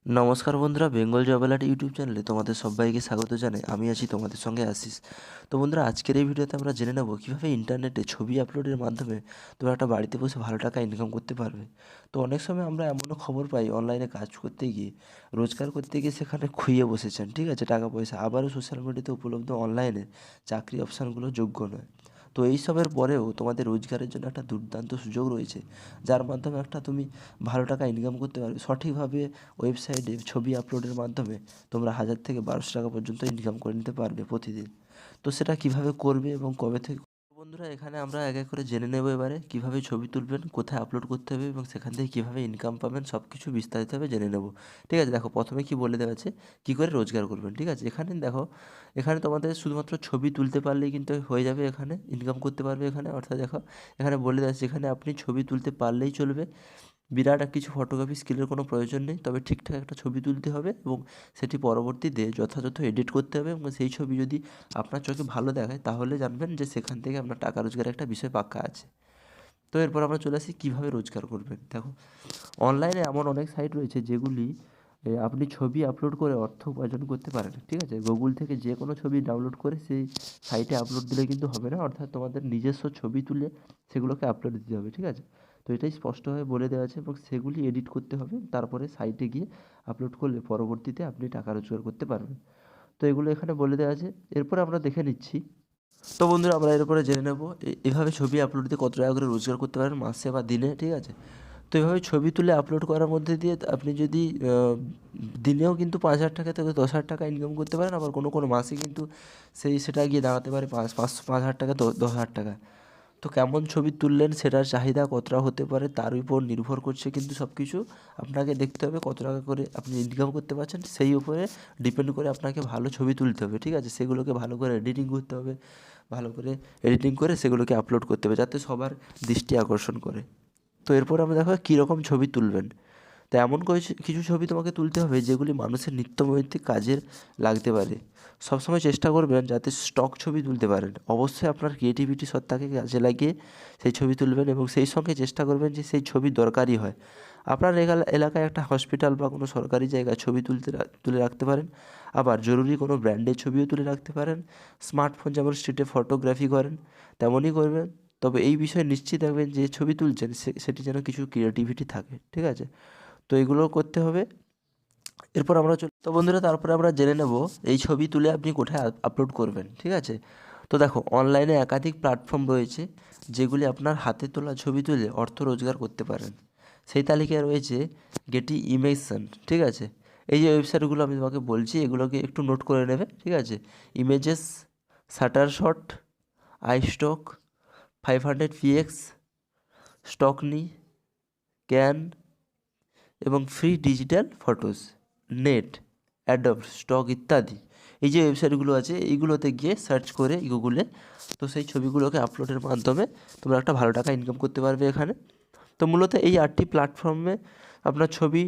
নমস্কার বন্ধুরা, Bengal job alert YouTube চ্যানেলে তোমাদের সবাইকে স্বাগত জানাই। আমি আছি তোমাদের সঙ্গে আশিস। তো বন্ধুরা, আজকের এই ভিডিওতে আমরা জেনে নেব কীভাবে ইন্টারনেটে ছবি আপলোডের মাধ্যমে তোমরা একটা বাড়িতে বসে ভালো টাকা ইনকাম করতে পারবে। তো অনেক সময় আমরা এমনও খবর পাই, অনলাইনে কাজ করতে গিয়ে, রোজগার করতে গিয়ে সেখানে খুইয়ে বসেছেন, ঠিক আছে, টাকা পয়সা। আবারও সোশ্যাল মিডিয়াতে উপলব্ধ অনলাইনে চাকরি অপশানগুলো যোগ্য নয়। তো এইসবের পরেও তোমাদের রোজগারের জন্য একটা দুর্দান্ত সুযোগ রয়েছে, যার মাধ্যমে তুমি ভালো টাকা ইনকাম করতে পারবে। সঠিকভাবে ওয়েবসাইটে ছবি আপলোডের মাধ্যমে তোমরা 1000 থেকে 1200 টাকা পর্যন্ত ইনকাম করে নিতে পারবে প্রতিদিন। তো সেটা কিভাবে করবে এবং কবে থেকে? বন্ধুরা, এখানে আমরা এক এক করে জেনে নেব এবারে কীভাবে ছবি তুলবেন, কোথায় আপলোড করতে হবে এবং সেখান থেকে কীভাবে ইনকাম পাবেন, সব কিছু বিস্তারিতভাবে জেনে নেব। ঠিক আছে, দেখো প্রথমে কি বলে দেওয়া আছে, কী করে রোজগার করবেন। ঠিক আছে, এখানে দেখো, এখানে তোমাদের শুধুমাত্র ছবি তুলতে পারলেই কিন্তু হয়ে যাবে, এখানে ইনকাম করতে পারবে। এখানে অর্থাৎ দেখো, এখানে বলে দেওয়া আছে এখানে আপনি ছবি তুলতে পারলেই চলবে। বিরাট আর কিছু ফটোগ্রাফি স্কিলের কোনো প্রয়োজন নেই, তবে ঠিকঠাক একটা ছবি তুলতে হবে এবং সেটি পরবর্তীতে যথাযথ এডিট করতে হবে। এবং সেই ছবি যদি আপনার চোখে ভালো দেখায়, তাহলে জানবেন যে সেখান থেকে আপনার টাকা রোজগারের একটা বিষয় পাক্কা আছে। তো এরপর আমরা চলে আসি কীভাবে রোজগার করবেন। দেখো, অনলাইনে এমন অনেক সাইট রয়েছে যেগুলি আপনি ছবি আপলোড করে অর্থ উপার্জন করতে পারেন। ঠিক আছে, গুগল থেকে যে কোনো ছবি ডাউনলোড করে সেই সাইটে আপলোড দিলে কিন্তু হবে না, অর্থাৎ তোমাদের নিজস্ব ছবি তুলে সেগুলোকে আপলোড দিতে হবে। ঠিক আছে, তো এটাই স্পষ্টভাবে বলে দেওয়া আছে এবং সেগুলি এডিট করতে হবে, তারপরে সাইটে গিয়ে আপলোড করলে পরবর্তীতে আপনি টাকা রোজগার করতে পারবেন। তো এগুলো এখানে বলে দেওয়া আছে। এরপর আমরা দেখে নিচ্ছি। তো বন্ধুরা, আমরা এরপরে জেনে নেব এভাবে ছবি আপলোড দিয়ে কত টাকা করে রোজগার করতে পারেন মাসে বা দিনে। ঠিক আছে, তো এভাবে ছবি তুলে আপলোড করার মধ্যে দিয়ে আপনি যদি দিনেও কিন্তু 5,000 টাকা থেকে 10,000 টাকা ইনকাম করতে পারেন। আবার কোনো কোনো মাসে কিন্তু সেটা গিয়ে দাঁড়াতে পারে 5,000 টাকা, 10,000 টাকা। তো কেমন ছবি তুললেন, সেটার চাহিদা কতটা হতে পারে তার উপর নির্ভর করছে, কিন্তু সব কিছু আপনাকে দেখতে হবে কত টাকা করে আপনি ইনকাম করতে পারছেন, সেই উপরে ডিপেন্ড করে আপনাকে ভালো ছবি তুলতে হবে। ঠিক আছে, সেগুলোকে ভালো করে এডিটিং করতে হবে, ভালো করে এডিটিং করে সেগুলোকে আপলোড করতে হবে যাতে সবার দৃষ্টি আকর্ষণ করে। তো এরপর আমরা দেখো কীরকম ছবি তুলবেন। তো এমন কিছু ছবি তোমাকে তুলতে হবে যেগুলি মানুষের নিত্যনৈমিত্তিক কাজে লাগতে পারে। সবসময় চেষ্টা করবেন যাতে স্টক ছবি তুলতে পারেন। অবশ্যই আপনার ক্রিয়েটিভিটি সত্তাকে কাজে লাগিয়ে সেই ছবি তুলবেন এবং সেই সঙ্গে চেষ্টা করবেন যে সেই ছবি দরকারি হয়। আপনার এলাকায় একটা হসপিটাল বা কোনো সরকারি জায়গায় ছবি তুলে রাখতে পারেন। আবার জরুরি কোনো ব্র্যান্ডের ছবিও তুলে রাখতে পারেন। স্মার্টফোন যেমন স্ট্রিটে ফটোগ্রাফি করেন তেমনই করবেন। তবে এই বিষয়ে নিশ্চিত থাকবেন যে ছবি তুলছেন সেটি যেন কিছু ক্রিয়েটিভিটি থাকে। ঠিক আছে, তো এগুলো করতে হবে। এরপর আমরা তো বন্ধুরা, তারপরে আমরা জেনে নেব এই ছবি তুলে আপনি কোথায় আপলোড করবেন। ঠিক আছে, তো দেখো, অনলাইনে একাধিক প্ল্যাটফর্ম রয়েছে যেগুলি আপনার হাতে তোলা ছবি তুলে অর্থ রোজগার করতে পারেন। সেই তালিকায় রয়েছে গেটি ইমেজন। ঠিক আছে, এই যে ওয়েবসাইটগুলো আমি তোমাকে বলছি, এগুলোকে একটু নোট করে নেবে। ঠিক আছে, ইমেজেস, শাটারশট, আইস্টক, 500px, স্টকনি, ক্যান এবং free digital photos, net, Adobe, stock ইত্যাদি। এই যে ওয়েবসাইটগুলো আছে, এইগুলোতে গিয়ে সার্চ করে গুগলে, তো সেই ছবিগুলোকে আপলোডের মাধ্যমে তোমরা একটা ভালো টাকা ইনকাম করতে পারবে এখানে। তো মূলত এই 8টি প্ল্যাটফর্মে আপনার ছবি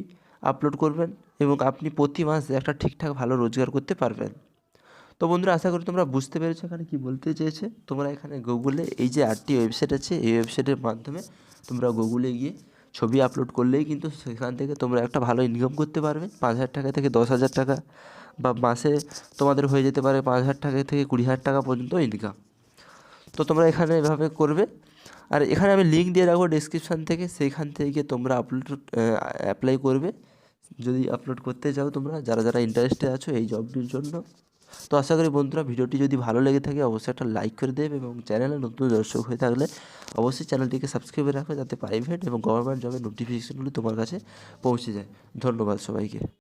আপলোড করবেন এবং আপনি প্রতি মাসে একটা ঠিকঠাক ভালো রোজগার করতে পারবেন। তো বন্ধুরা, আশা করি তোমরা বুঝতে পেরেছো এখানে কী বলতে চেয়েছে। তোমরা এখানে গুগলে এই যে 8টি ওয়েবসাইট আছে, এই ওয়েবসাইটের মাধ্যমে তোমরা গুগলে গিয়ে ছবি আপলোড করলেই কিন্তু সেখান থেকে তোমরা একটা ভালো ইনকাম করতে পারবে। 5,000 টাকা থেকে 10,000 টাকা, বা মাসে তোমাদের হয়ে যেতে পারে 5,000 টাকা থেকে 20,000 টাকা পর্যন্ত ইনকাম। তো তোমরা এখানে এভাবে করবে। আর এখানে আমি লিঙ্ক দিয়ে রাখবো ডেসক্রিপশান থেকে, সেইখান থেকে তোমরা অ্যাপ্লাই করবে যদি আপলোড করতে চাও তোমরা, যারা যারা ইন্টারেস্টেড আছো এই জবটির জন্য। তো আশা করি বন্ধুরা, ভিডিওটি যদি ভালো লেগে থাকে অবশ্যই একটা লাইক করে দেবে এবং চ্যানেলে নতুন দর্শক হয়ে থাকলে অবশ্যই চ্যানেলটিকে সাবস্ক্রাইব রাখবে, যাতে প্রাইভেট এবং গভর্নমেন্ট জবের নোটিফিকেশনগুলি তোমার কাছে পৌঁছে যায়। ধন্যবাদ সবাইকে।